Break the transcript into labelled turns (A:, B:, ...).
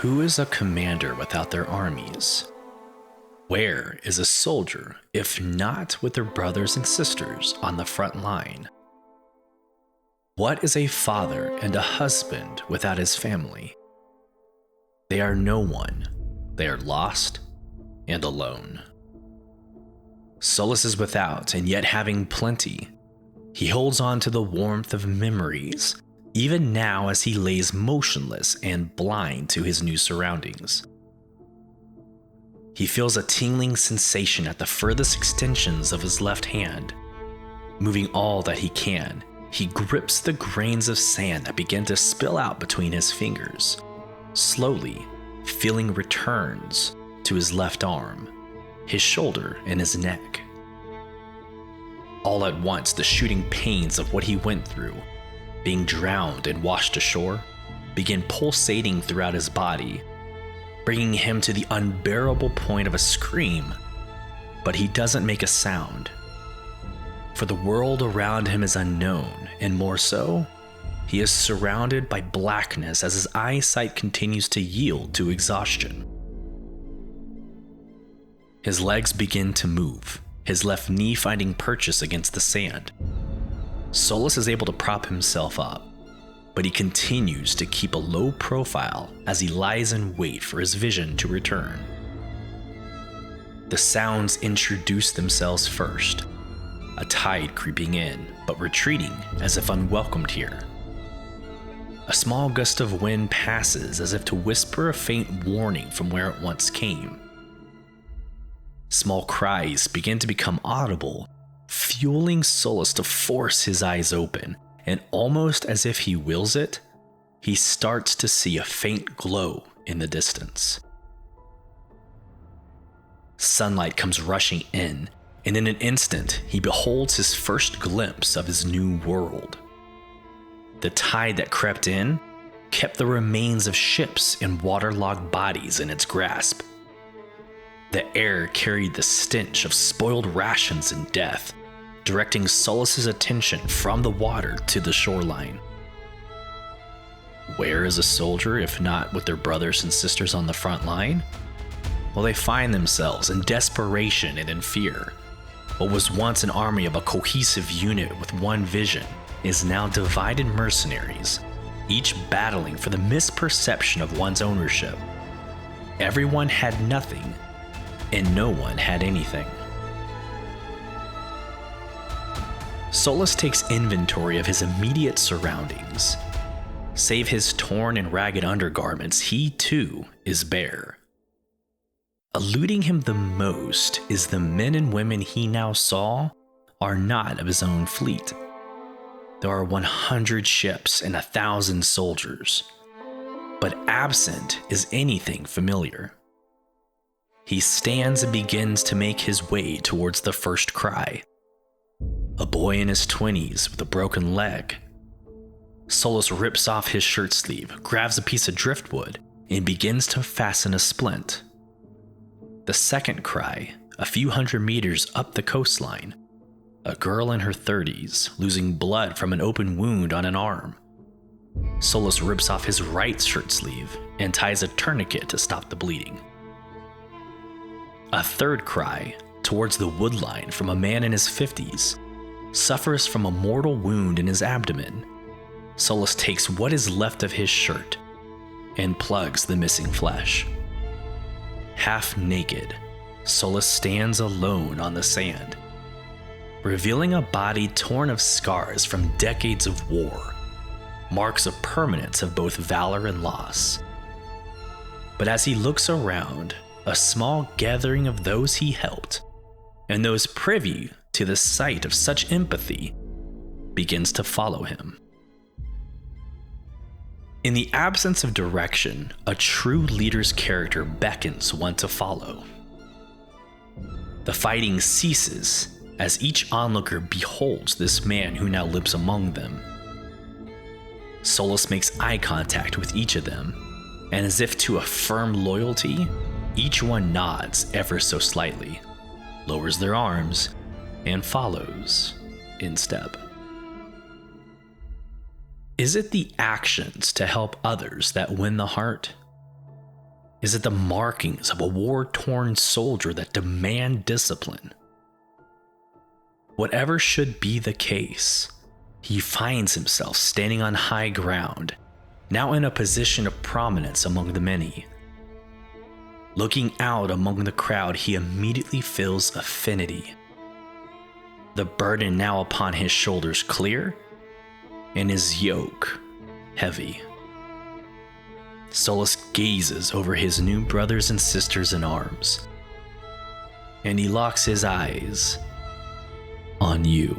A: Who is a commander without their armies? Where is a soldier if not with their brothers and sisters on the front line? What is a father and a husband without his family? They are no one. They are lost and alone. Sulyce is without and yet having plenty. He holds on to the warmth of memories, even now as he lays motionless and blind to his new surroundings. He feels a tingling sensation at the furthest extensions of his left hand. Moving all that he can, he grips the grains of sand that begin to spill out between his fingers. Slowly, feeling returns to his left arm, his shoulder, and his neck. All at once, the shooting pains of what he went through, being drowned and washed ashore, begin pulsating throughout his body, bringing him to the unbearable point of a scream, but he doesn't make a sound. For the world around him is unknown, and more so, he is surrounded by blackness as his eyesight continues to yield to exhaustion. His legs begin to move, his left knee finding purchase against the sand. Sulyce is able to prop himself up, but he continues to keep a low profile as he lies in wait for his vision to return. The sounds introduce themselves first, a tide creeping in, but retreating as if unwelcomed here. A small gust of wind passes as if to whisper a faint warning from where it once came. Small cries begin to become audible, fueling Sulyce to force his eyes open, and almost as if he wills it, he starts to see a faint glow in the distance. Sunlight comes rushing in, and in an instant, he beholds his first glimpse of his new world. The tide that crept in kept the remains of ships and waterlogged bodies in its grasp. The air carried the stench of spoiled rations and death, directing Sulyce's attention from the water to the shoreline. Where is a soldier if not with their brothers and sisters on the front line? Well, they find themselves in desperation and in fear. What was once an army of a cohesive unit with one vision is now divided mercenaries, each battling for the misperception of one's ownership. Everyone had nothing, and no one had anything. Sulyce takes inventory of his immediate surroundings. Save his torn and ragged undergarments, he too is bare. Eluding him the most is the men and women he now saw are not of his own fleet. There are 100 ships and 1,000 soldiers, but absent is anything familiar. He stands and begins to make his way towards the first cry. A boy in his 20s with a broken leg. Sulyce rips off his shirt sleeve, grabs a piece of driftwood, and begins to fasten a splint. The second cry, a few hundred meters up the coastline. A girl in her 30s, losing blood from an open wound on an arm. Sulyce rips off his right shirt sleeve and ties a tourniquet to stop the bleeding. A third cry, towards the woodline from a man in his 50s, suffers from a mortal wound in his abdomen. Sulyce takes what is left of his shirt and plugs the missing flesh. Half naked, Sulyce stands alone on the sand, revealing a body torn of scars from decades of war, marks of permanence of both valor and loss. But as he looks around, a small gathering of those he helped, and those privy to the sight of such empathy, begins to follow him. In the absence of direction, a true leader's character beckons one to follow. The fighting ceases as each onlooker beholds this man who now lives among them. Sulyce makes eye contact with each of them, and as if to affirm loyalty, each one nods ever so slightly, lowers their arms, and follows in step. Is it the actions to help others that win the heart? Is it the markings of a war-torn soldier that demand discipline? Whatever should be the case, he finds himself standing on high ground, now in a position of prominence among the many. Looking out among the crowd, he immediately feels affinity. The burden now upon his shoulders clear, and his yoke heavy. Sulyce gazes over his new brothers and sisters in arms, and he locks his eyes on you.